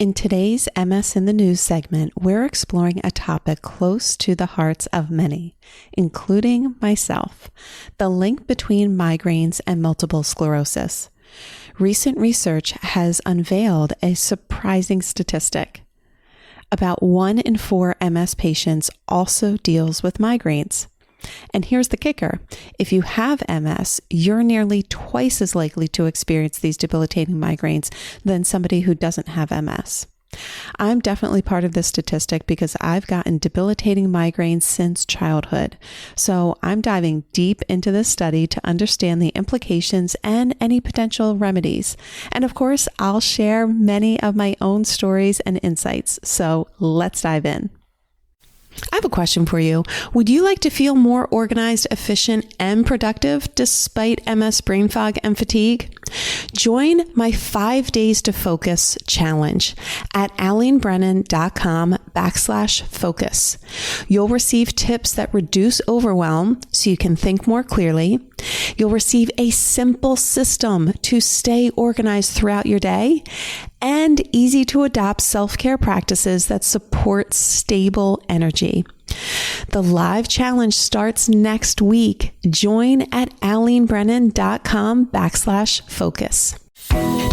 In today's MS in the News segment, we're exploring a topic close to the hearts of many, including myself, the link between migraines and multiple sclerosis. Recent research has unveiled a surprising statistic. About 1 in 4 MS patients also deals with migraines. And here's the kicker. If you have MS, you're nearly twice as likely to experience these debilitating migraines than somebody who doesn't have MS. I'm definitely part of this statistic because I've gotten debilitating migraines since childhood. So I'm diving deep into this study to understand the implications and any potential remedies. And of course, I'll share many of my own stories and insights. So let's dive in. I have a question for you. Would you like to feel more organized, efficient, and productive despite MS brain fog and fatigue? Join my 5 days to focus challenge at alenebrennan.com/focus. You'll receive tips that reduce overwhelm so you can think more clearly. You'll receive a simple system to stay organized throughout your day and easy to adopt self-care practices that support stable energy. The live challenge starts next week. Join at alenebrennan.com/focus.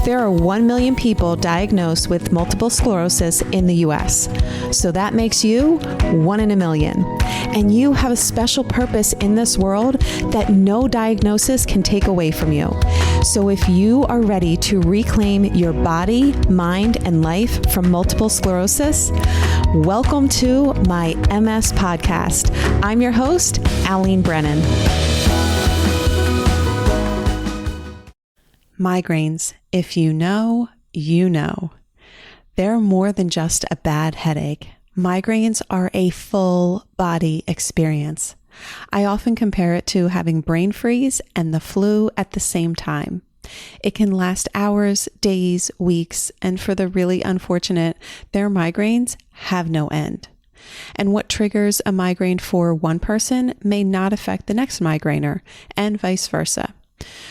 There are 1 million people diagnosed with multiple sclerosis in the U.S., so that makes you 1 in a million. And you have a special purpose in this world that no diagnosis can take away from you. So if you are ready to reclaim your body, mind, and life from multiple sclerosis, welcome to my MS podcast. I'm your host, Alene Brennan. Migraines, if you know, you know. They're more than just a bad headache. Migraines are a full body experience. I often compare it to having brain freeze and the flu at the same time. It can last hours, days, weeks, and for the really unfortunate, their migraines have no end. And what triggers a migraine for one person may not affect the next migrainer, and vice versa.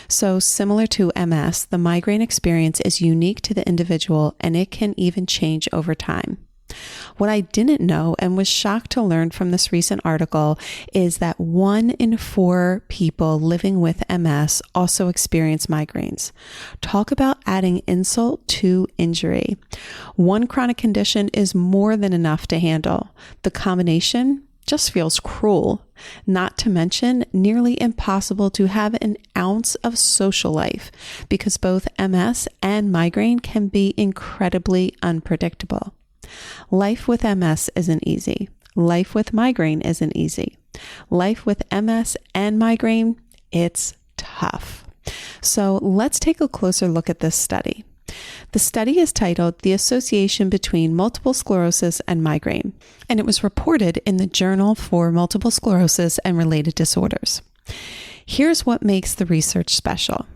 So similar to MS, the migraine experience is unique to the individual and it can even change over time. What I didn't know and was shocked to learn from this recent article is that 1 in 4 people living with MS also experience migraines. Talk about adding insult to injury. One chronic condition is more than enough to handle. The combination just feels cruel, not to mention nearly impossible to have an ounce of social life because both MS and migraine can be incredibly unpredictable. Life with MS isn't easy. Life with migraine isn't easy. Life with MS and migraine, it's tough. So let's take a closer look at this study. The study is titled The Association Between Multiple Sclerosis and Migraine, and it was reported in the Journal for Multiple Sclerosis and Related Disorders. Here's what makes the research special.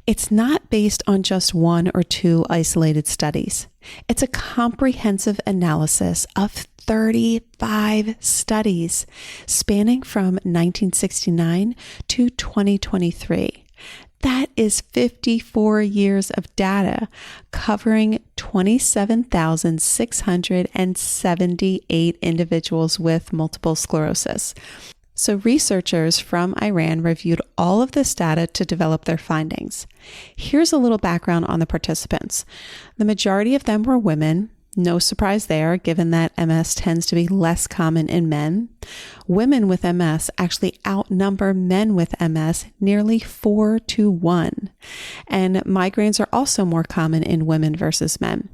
It's not based on just 1 or 2 isolated studies. It's a comprehensive analysis of 35 studies spanning from 1969 to 2023. That is 54 years of data covering 27,678 individuals with multiple sclerosis. So researchers from Iran reviewed all of this data to develop their findings. Here's a little background on the participants. The majority of them were women. No surprise there, given that MS tends to be less common in men. Women with MS actually outnumber men with MS nearly 4 to 1. And migraines are also more common in women versus men.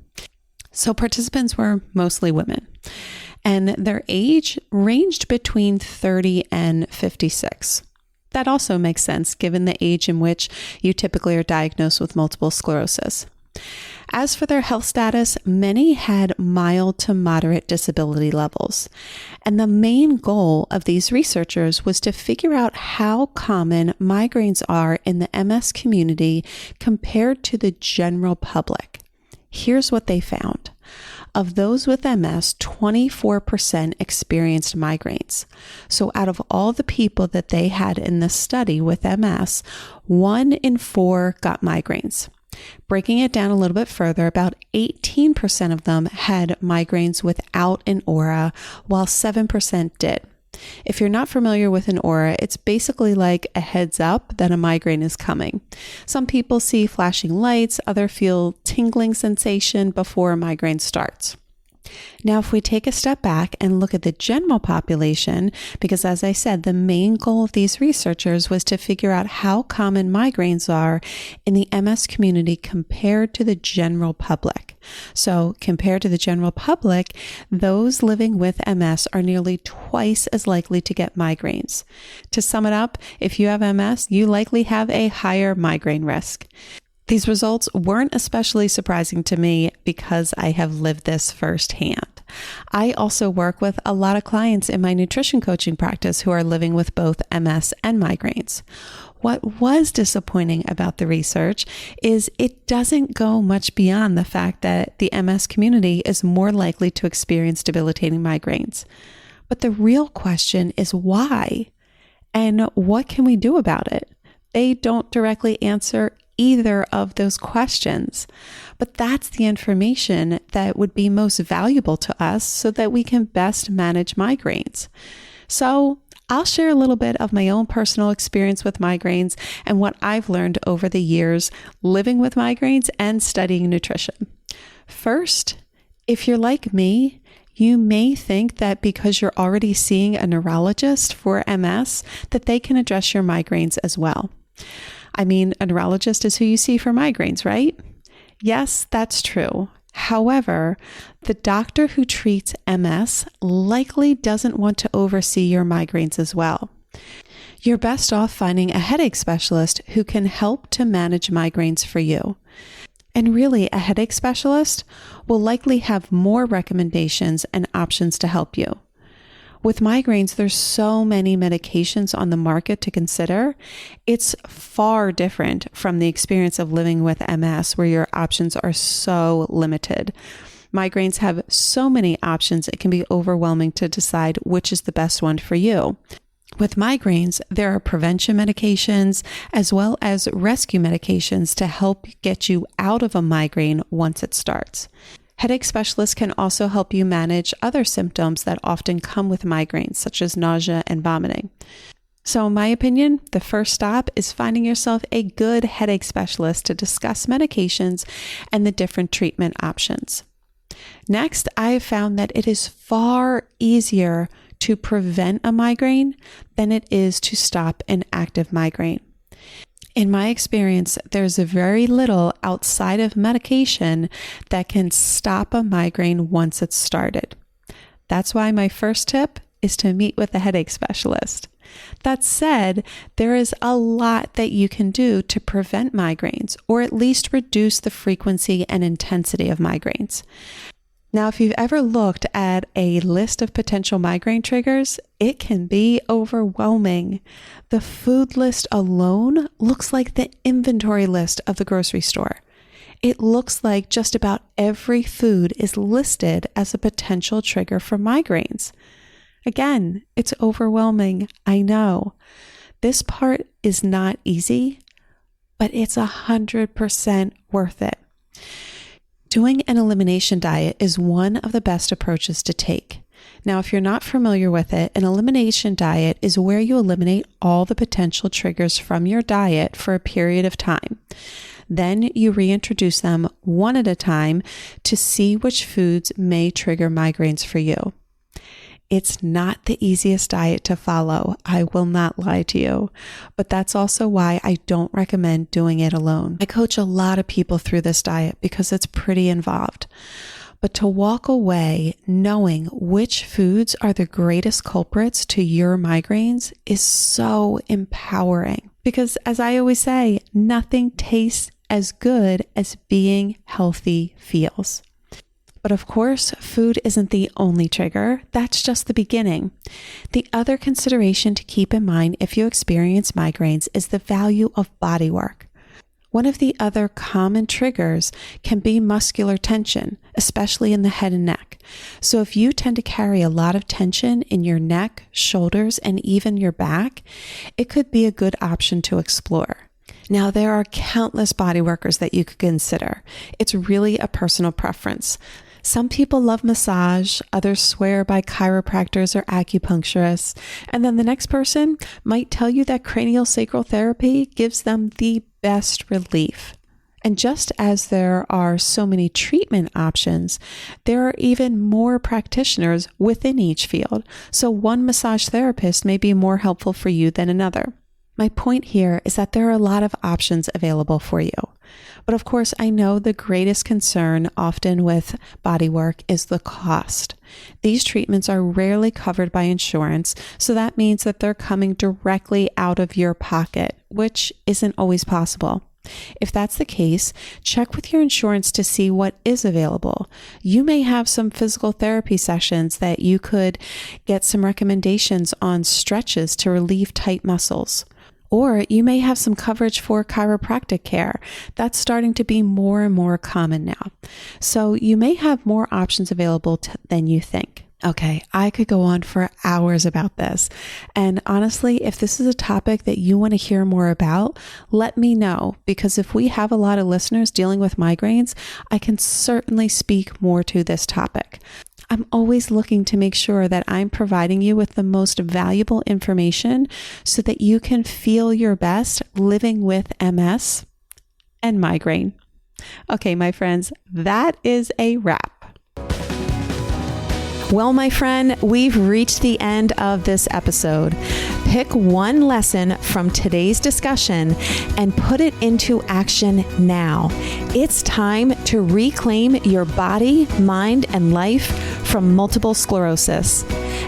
So participants were mostly women. And their age ranged between 30 and 56. That also makes sense given the age in which you typically are diagnosed with multiple sclerosis. As for their health status, many had mild to moderate disability levels. And the main goal of these researchers was to figure out how common migraines are in the MS community compared to the general public. Here's what they found. Of those with MS, 24% experienced migraines. So out of all the people that they had in this study with MS, 1 in 4 got migraines. Breaking it down a little bit further, about 18% of them had migraines without an aura, while 7% did. If you're not familiar with an aura, it's basically like a heads up that a migraine is coming. Some people see flashing lights, others feel tingling sensation before a migraine starts. Now, if we take a step back and look at the general population, because as I said, the main goal of these researchers was to figure out how common migraines are in the MS community compared to the general public. So compared to the general public, those living with MS are nearly twice as likely to get migraines. To sum it up, if you have MS, you likely have a higher migraine risk. These results weren't especially surprising to me because I have lived this firsthand. I also work with a lot of clients in my nutrition coaching practice who are living with both MS and migraines. What was disappointing about the research is it doesn't go much beyond the fact that the MS community is more likely to experience debilitating migraines. But the real question is why? And what can we do about it? They don't directly answer either of those questions, but that's the information that would be most valuable to us so that we can best manage migraines. So I'll share a little bit of my own personal experience with migraines and what I've learned over the years living with migraines and studying nutrition. First, if you're like me, you may think that because you're already seeing a neurologist for MS, that they can address your migraines as well. I mean, a neurologist is who you see for migraines, right? Yes, that's true. However, the doctor who treats MS likely doesn't want to oversee your migraines as well. You're best off finding a headache specialist who can help to manage migraines for you. And really, a headache specialist will likely have more recommendations and options to help you. With migraines, there's so many medications on the market to consider. It's far different from the experience of living with MS, where your options are so limited. Migraines have so many options, it can be overwhelming to decide which is the best one for you. With migraines, there are prevention medications as well as rescue medications to help get you out of a migraine once it starts. Headache specialists can also help you manage other symptoms that often come with migraines, such as nausea and vomiting. So in my opinion, the first stop is finding yourself a good headache specialist to discuss medications and the different treatment options. Next, I have found that it is far easier to prevent a migraine than it is to stop an active migraine. In my experience, there's very little outside of medication that can stop a migraine once it's started. That's why my first tip is to meet with a headache specialist. That said, there is a lot that you can do to prevent migraines, or at least reduce the frequency and intensity of migraines. Now, if you've ever looked at a list of potential migraine triggers, it can be overwhelming. The food list alone looks like the inventory list of the grocery store. It looks like just about every food is listed as a potential trigger for migraines. Again, it's overwhelming, I know. This part is not easy, but it's 100% worth it. Doing an elimination diet is one of the best approaches to take. Now, if you're not familiar with it, an elimination diet is where you eliminate all the potential triggers from your diet for a period of time. Then you reintroduce them one at a time to see which foods may trigger migraines for you. It's not the easiest diet to follow, I will not lie to you, but that's also why I don't recommend doing it alone. I coach a lot of people through this diet because it's pretty involved. But to walk away knowing which foods are the greatest culprits to your migraines is so empowering. Because as I always say, nothing tastes as good as being healthy feels. But of course, food isn't the only trigger. That's just the beginning. The other consideration to keep in mind if you experience migraines is the value of body work. One of the other common triggers can be muscular tension, especially in the head and neck. So if you tend to carry a lot of tension in your neck, shoulders, and even your back, it could be a good option to explore. Now, there are countless body workers that you could consider. It's really a personal preference. Some people love massage, others swear by chiropractors or acupuncturists, and then the next person might tell you that cranial sacral therapy gives them the best relief. And just as there are so many treatment options, there are even more practitioners within each field. So one massage therapist may be more helpful for you than another. My point here is that there are a lot of options available for you. But of course, I know the greatest concern often with bodywork is the cost. These treatments are rarely covered by insurance, so that means that they're coming directly out of your pocket, which isn't always possible. If that's the case, check with your insurance to see what is available. You may have some physical therapy sessions that you could get some recommendations on stretches to relieve tight muscles. Or you may have some coverage for chiropractic care. That's starting to be more and more common now. So you may have more options available than you think. Okay, I could go on for hours about this. And honestly, if this is a topic that you want to hear more about, let me know, because if we have a lot of listeners dealing with migraines, I can certainly speak more to this topic. I'm always looking to make sure that I'm providing you with the most valuable information so that you can feel your best living with MS and migraine. Okay, my friends, that is a wrap. Well, my friend, we've reached the end of this episode. Pick one lesson from today's discussion and put it into action now. It's time to reclaim your body, mind, and life from multiple sclerosis.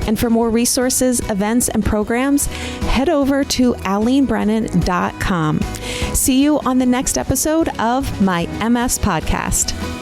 And for more resources, events, and programs, head over to alenebrennan.com. See you on the next episode of my MS podcast.